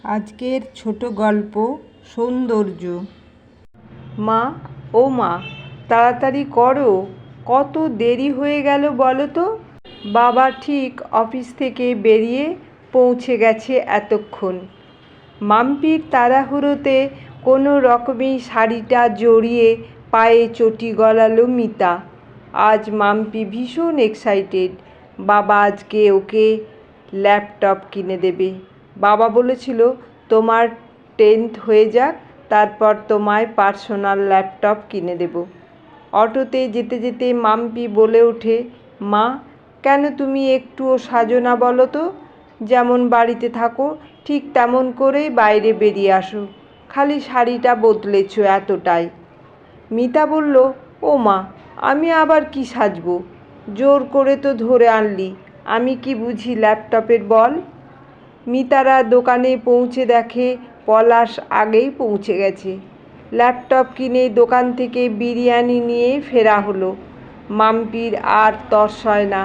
আজকের ছোট গল্প সৌন্দর্য। মা, ও মা, তাড়াতাড়ি করো, কত দেরি হয়ে গেল বলো তো। বাবা ঠিক অফিস থেকে বেরিয়ে পৌঁছে গেছে এতক্ষণ। মাম্পির তাড়াহুড়োতে কোনো রকমেই শাড়িটা জড়িয়ে পায়ে চটি গলালো মিতা। আজ মাম্পি ভীষণ এক্সাইটেড। বাবা আজকে ওকে ল্যাপটপ কিনে দেবে। বাবা বলেছিল তোমার 10th হয়ে যাক, তারপর তোমায় পার্সোনাল ল্যাপটপ কিনে দেব। অটোতে যেতে যেতে মাম্পি বলে ওঠে, মা, কেন তুমি একটুও সাজো না বলো তো? যেমন বাড়িতে থাকো ঠিক তেমন করেই বাইরে বেরিয়ে আসো, খালি শাড়িটা বদলেছ এতটাই। মিতা বলল, ও মা, আমি আবার কি সাজবো? জোর করে তো ধরে আনলি, আমি কি বুঝি ল্যাপটপের বল? মিতারা দোকানে পৌঁছে দেখে পলাশ আগেই পৌঁছে গেছে। ল্যাপটপ কিনে দোকান থেকে বিরিয়ানি নিয়ে ফেরা হলো। মাম্পির আর তর সয় না,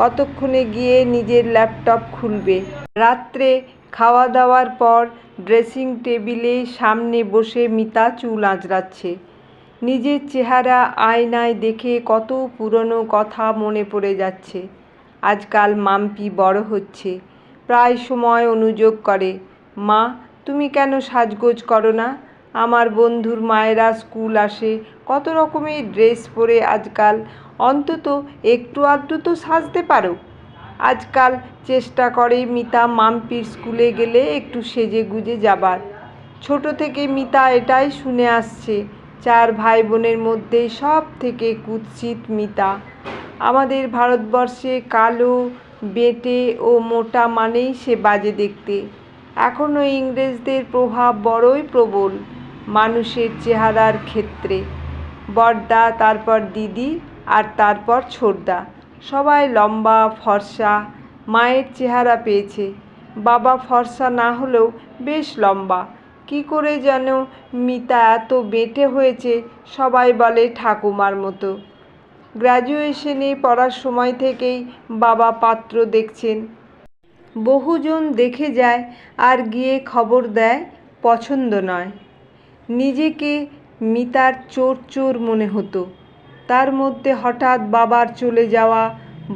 কতক্ষণে গিয়ে নিজের ল্যাপটপ খুলবে। রাত্রে খাওয়া দাওয়ার পর ড্রেসিং টেবিলের সামনে বসে মিতা চুল আঁচড়াচ্ছে। নিজের চেহারা আয়নায় দেখে কত পুরনো কথা মনে পড়ে যাচ্ছে। আজকাল মাম্পি বড় হচ্ছে, প্রায় সময় অনুযোগ করে, মা, তুমি কেন সাজগোজ করো না? আমার বন্ধুর মায়েরা স্কুল আসে, কত রকমের ড্রেস পরে আজকাল, অন্তত একটু আধটু তো সাজতে পারো। আজকাল চেষ্টা করে মিতা মাম্পির স্কুলে গেলে একটু সেজে গুজে যাবার। ছোট থেকে মিতা এটাই শুনে আসছে, 4 ভাই বোনের মধ্যে সব থেকে কুৎসিত মিতা। আমাদের ভারতবর্ষে কালো, বেঁটে ও মোটা মানেই সে বাজে দেখতে। এখনও ইংরেজদের প্রভাব বড়ই প্রবল মানুষের চেহারার ক্ষেত্রে। বড়দা, তারপর দিদি, আর তারপর ছোটদা, সবাই লম্বা ফর্সা। মায়ের চেহারা পেয়েছে, বাবা ফর্সা না হলেও বেশ লম্বা। কি করে যেন মিতা এত বেঁটে হয়েছে, সবাই বলে ঠাকুমার মতো। গ্র্যাজুয়েশনে পড়ার সময় থেকেই বাবা পাত্র দেখছেন। বহুজন দেখে যায় আর গিয়ে খবর দেয় পছন্দ নয়। নিজেকে মিতার চোর চোর মনে হতো। তার মধ্যে হঠাৎ বাবার চলে যাওয়া,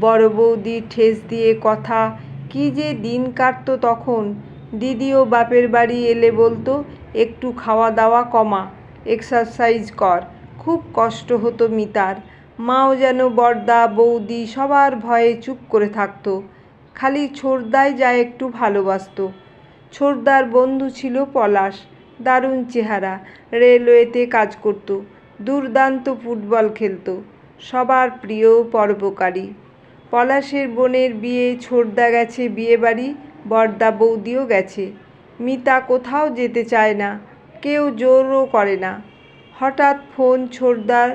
বড় বৌদি ঠেস দিয়ে কথা, কি যে দিন কাটতো তখন। দিদিও বাপের বাড়ি এলে বলতো, একটু খাওয়া দাওয়া কমা, এক্সারসাইজ কর। খুব কষ্ট হতো মিতার। মাও যেন বড়দা বৌদি সবার ভয়ে চুপ করে থাকতো। খালি ছোটদাই যা একটু ভালোবাসত। ছোটদার বন্ধু ছিল পলাশ, দারুণ চেহারা, রেলওয়েতে কাজ করত, দুর্দান্ত ফুটবল খেলতো, সবার প্রিয় পরোপকারী। পলাশের বোনের বিয়ে, ছোটদা গেছে বিয়ে বাড়ি, বড়দা বৌদিও গেছে। মিতা কোথাও যেতে চায় না, কেউ জোরও করে না। হঠাৎ ফোন ছোটদার।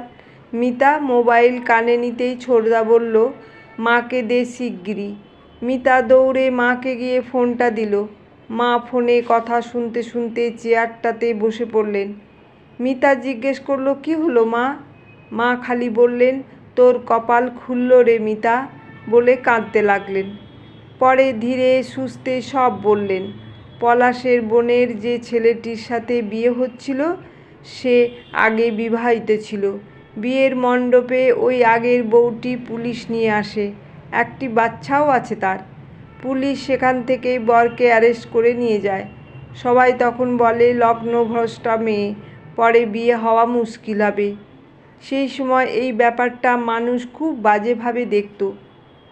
মিতা মোবাইল কানে নিতেই ছোটদা বলল, মাকে দে শিগগিরি। মিতা দৌড়ে মাকে গিয়ে ফোনটা দিল। মা ফোনে কথা শুনতে শুনতে চেয়ারটাতে বসে পড়লেন। মিতা জিজ্ঞেস করলো, কি হলো মা? মা খালি বললেন, তোর কপাল খুলল রে মিতা, বলে কাঁদতে লাগলেন। পরে ধীরে সুস্থে সব বললেন। পলাশের বোনের যে ছেলেটির সাথে বিয়ে হচ্ছিল, সে আগে বিবাহিত ছিল। বিয়ের মণ্ডপে ওই আগের বউটি পুলিশ নিয়ে আসে, একটি বাচ্চাও আছে তার। পুলিশ সেখান থেকেই বরকে অ্যারেস্ট করে নিয়ে যায়। সবাই তখন বলে লগ্নভ্রষ্টা মেয়ে, পরে বিয়ে হওয়া মুশকিল হবে। সেই সময় এই ব্যাপারটা মানুষ খুব বাজেভাবে দেখত।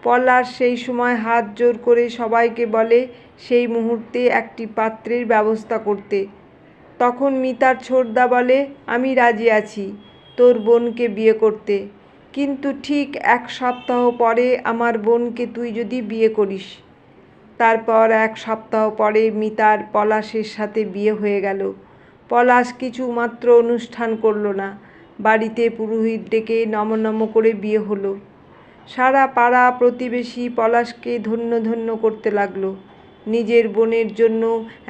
পলাশ সেই সময় হাত জোর করে সবাইকে বলে সেই মুহূর্তে একটি পাত্রের ব্যবস্থা করতে। তখন মিতার ছোটদা বলে, আমি রাজি আছি তোর বোনকে বিয়ে করতে, কিন্তু ঠিক 1 সপ্তাহ পরে আমার বোনকে তুই যদি বিয়ে করিস। তারপর 1 সপ্তাহ পরে মিতার পলাশের সাথে বিয়ে হয়ে গেল। পলাশ কিছু মাত্র অনুষ্ঠান করল না, বাড়িতে পুরোহিত ডেকে নমনম করে বিয়ে হলো। সারা পাড়া প্রতিবেশী পলাশকে ধন্য ধন্য করতে লাগলো। নিজের বোনের জন্য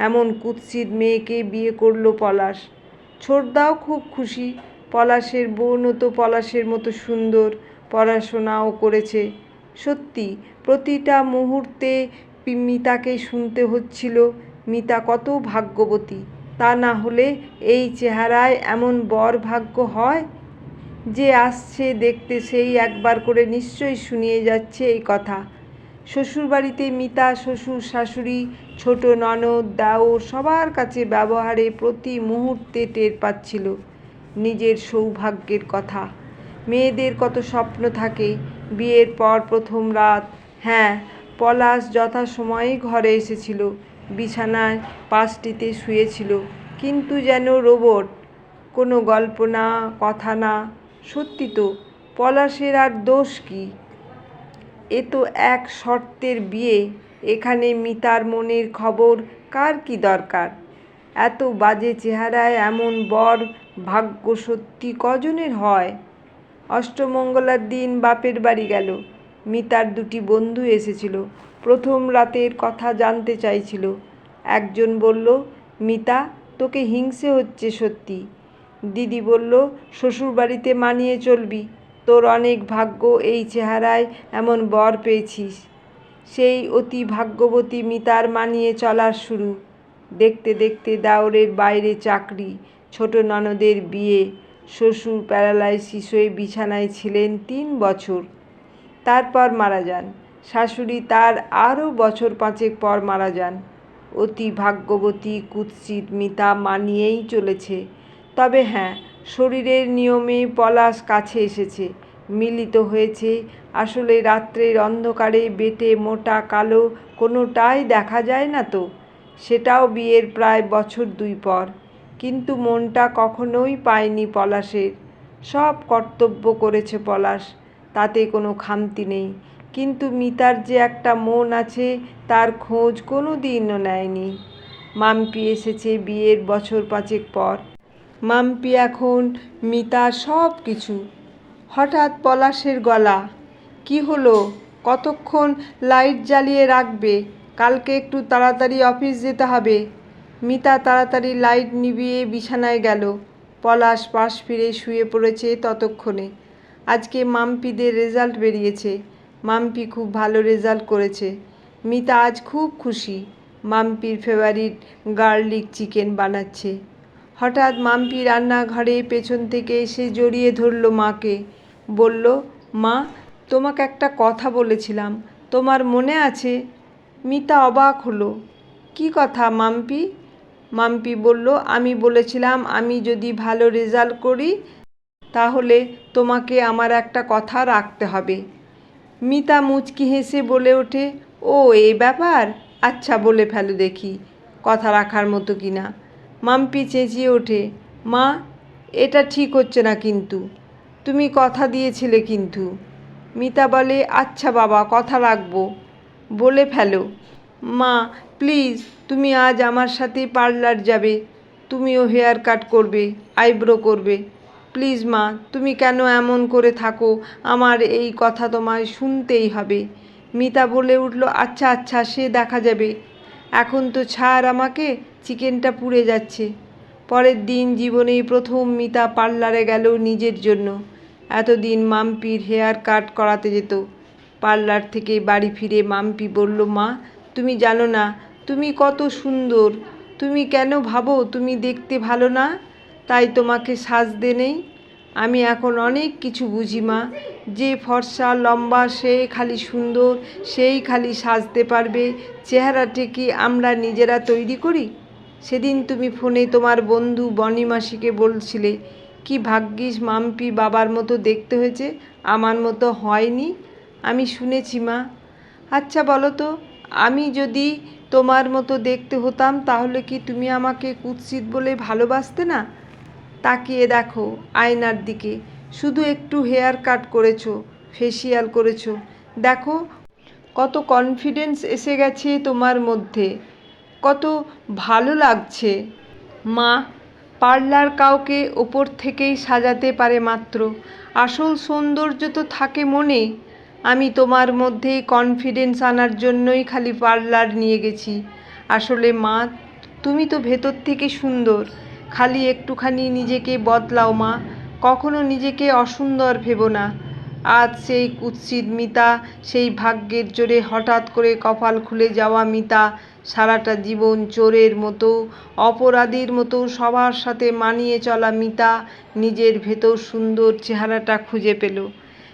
এমন কুৎসিত মেয়েকে বিয়ে করলো পলাশ। ছোটদাও খুব খুশি, পলাশের বোনও তো পলাশের মতো সুন্দর, পড়াশোনাও করেছে। সত্যি প্রতিটা মুহূর্তে মিতাকে শুনতে হচ্ছিল, মিতা কত ভাগ্যবতী, তা না হলে এই চেহারায় এমন বর ভাগ্য হয়? যে আসছে দেখতে সেই একবার করে নিশ্চয়ই শুনিয়ে যাচ্ছে এই কথা। শ্বশুরবাড়িতে মিতা শ্বশুর শাশুড়ি ছোট ননদ দেওর সবার কাছে ব্যবহারে প্রতি মুহূর্তে টের পাচ্ছিল নিজের সৌভাগ্যের কথা। মেয়েদের কত স্বপ্ন থাকে। বিয়ের পর প্রথম রাত, হ্যাঁ, পলাশ যথাসময়ে ঘরে এসেছিল, বিছানায় পাশটিতে শুয়েছিল, কিন্তু যেন রোবট, কোনো গল্প না, কথা না। সত্যি তো, পলাশের আর দোষ কি? এ তো এক শর্তের বিয়ে, এখানে মিতার মনের খবর কার কি দরকার? এত বাজে চেহারায় এমন বর ভাগ্য সত্যি কজনের হয়? অষ্টমঙ্গলার দিন বাপের বাড়ি গেল। মিতার দুটি বন্ধু এসেছিল, প্রথম রাতের কথা জানতে চাইছিল। একজন বলল, মিতা, তোকে হিংসে হচ্ছে সত্যি। দিদি বলল, শ্বশুরবাড়িতে মানিয়ে চলবি, তোর অনেক ভাগ্য এই চেহারায় এমন বর পেয়েছিস। সেই অতি ভাগ্যবতী মিতার মানিয়ে চলার শুরু। দেখতে দেখতে দেওরের বাইরে চাকরি, ছোট ননদের বিয়ে, শ্বশুর প্যারালাইসিস হয়ে বিছানায় ছিলেন 3 বছর, তারপর মারা যান। শাশুড়ি তার আরও বছর 5 পর মারা যান। অতি ভাগ্যবতী কুৎসিত মিতা মানিয়েই চলেছে। তবে হ্যাঁ, শরীরের নিয়মে পলাশ কাছে এসেছে, মিলিত হয়েছে। আসলে রাত্রের অন্ধকারে বেঁটে মোটা কালো কোনোটাই দেখা যায় না তো, সেটাও বিয়ের প্রায় বছর 2 পর। কিন্তু মনটা কখনোই পায়নি পলাশের। সব কর্তব্য করেছে পলাশ, তাতে কোনো খামতি নেই, কিন্তু মিতার যে একটা মন আছে তার খোঁজ কোনো দিনও নেয়নি। মাম্পি এসেছে বিয়ের বছর 5 পর। মাম্পি এখন মিতার সব কিছু। হঠাৎ পলাশের গলা, কি হলো? কতক্ষণ লাইট জ্বালিয়ে রাখবে? কালকে একটু তাড়াতাড়ি অফিস যেতে হবে। মিতা তাড়াতাড়ি লাইট নিভিয়ে বিছানায় গেল। পলাশ পাশ ফিরে শুয়ে পড়েছে ততক্ষণে। আজকে মাম্পিদের রেজাল্ট বেরিয়েছে। মাম্পি খুব ভালো রেজাল্ট করেছে। মিতা আজ খুব খুশি। মাম্পির ফেভারিট গার্লিক চিকেন বানাচ্ছে। হঠাৎ মাম্পি রান্নাঘরে পেছন থেকে এসে জড়িয়ে ধরল মাকে। বলল, মা, তোমাকে একটা কথা বলেছিলাম, তোমার মনে আছে? মিতা অবাক হলো। কি কথা মাম্পি? মাম্পি বলল, আমি বলেছিলাম আমি যদি ভালো রেজাল্ট করি তাহলে তোমাকে আমার একটা কথা রাখতে হবে। মিতা মুচকি হেসে বলে ওঠে, ও এই ব্যাপার, আচ্ছা বলে ফেলো দেখি কথা রাখার মতো কিনা। মাম্পি চেঁচিয়ে ওঠে, মা, এটা ঠিক হচ্ছে না কিন্তু, তুমি কথা দিয়েছিলে কিন্তু। মিতা বলে, আচ্ছা বাবা, কথা রাখবো, বলে ফেলো। মা, প্লিজ, তুমি আজ আমার সাথে পার্লার যাবে, তুমিও হেয়ার কাট করবে, আইব্রো করবে। প্লিজ মা, তুমি কেন এমন করে থাকো? আমার এই কথা তোমায় শুনতেই হবে। মিতা বলে উঠল, আচ্ছা আচ্ছা, সে দেখা যাবে, এখন তো ছাড় আমাকে, চিকেনটা পুড়ে যাচ্ছে। পরের দিন জীবনেই প্রথম মিতা পার্লারে গেল নিজের জন্য। এতদিন মাম্পির হেয়ার কাট করাতে যেত। পার্লার থেকে বাড়ি ফিরে মাম্পি বলল, মা, তুমি জানো না তুমি কত সুন্দর। তুমি কেন ভাবো তুমি দেখতে ভালো না, তাই তোমাকে সাজতে নেই? আমি এখন অনেক কিছু বুঝি মা। যে ফর্সা লম্বা সে খালি সুন্দর, সেই খালি সাজতে পারবে। চেহারাটি কি আমরা নিজেরা তৈরি করি? সেদিন তুমি ফোনে তোমার বন্ধু বনি মাসিকে বলছিলে, কি ভাগ্যিস মাম্পি বাবার মতো দেখতে হয়েছে, আমার মতো হয়নি। আমি শুনেছি মা। আচ্ছা বলো তো, আমি যদি তোমার মতো দেখতে হতাম তাহলে কি তুমি আমাকে কুৎসিত বলে ভালোবাসতে না? তাকিয়ে দেখো আয়নার দিকে, শুধু একটু হেয়ার কাট করেছো, ফেসিয়াল করেছো, দেখো কত কনফিডেন্স এসে গেছে তোমার মধ্যে, কত ভালো লাগছে। মা, পার্লার কাউকে ওপর থেকেই সাজাতে পারে মাত্র, আসল সৌন্দর্য তো থাকে মনে। আমি তোমার মধ্যে কনফিডেন্স আনার জন্যই খালি পার্লার নিয়ে গেছি। আসলে মা, তুমি তো ভেতর থেকে সুন্দর, খালি একটুখানি নিজেকে বদলাও মা, কখনো নিজেকে অসুন্দর ভেবো না। আজ সেই কুৎসিত মিতা, সেই ভাগ্যের জোরে হঠাৎ করে কপাল খুলে যাওয়া মিতা, সারাটা জীবন চোরের মতো, অপরাধীর মতো সবার সাথে মানিয়ে চলা মিতা নিজের ভেতর সুন্দর চেহারাটা খুঁজে পেল।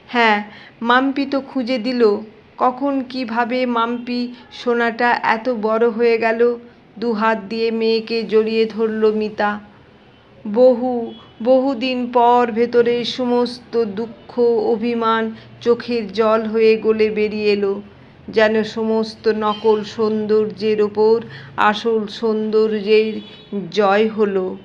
হ্যাঁ, মাম্পি তো খুঁজে দিল। কখন কিভাবে মাম্পি সোনাটা এত বড় হয়ে গেল। দুহাত দিয়ে মেয়েকে জড়িয়ে ধরল মিতা। বহুদিন পর ভেতরের সমস্ত দুঃখ, অভিমান চোখের জল হয়ে গলে বেরিয়ে এলো। যেন সমস্ত নকল সৌন্দর্যের ওপর আসল সৌন্দর্যের জয় হলো।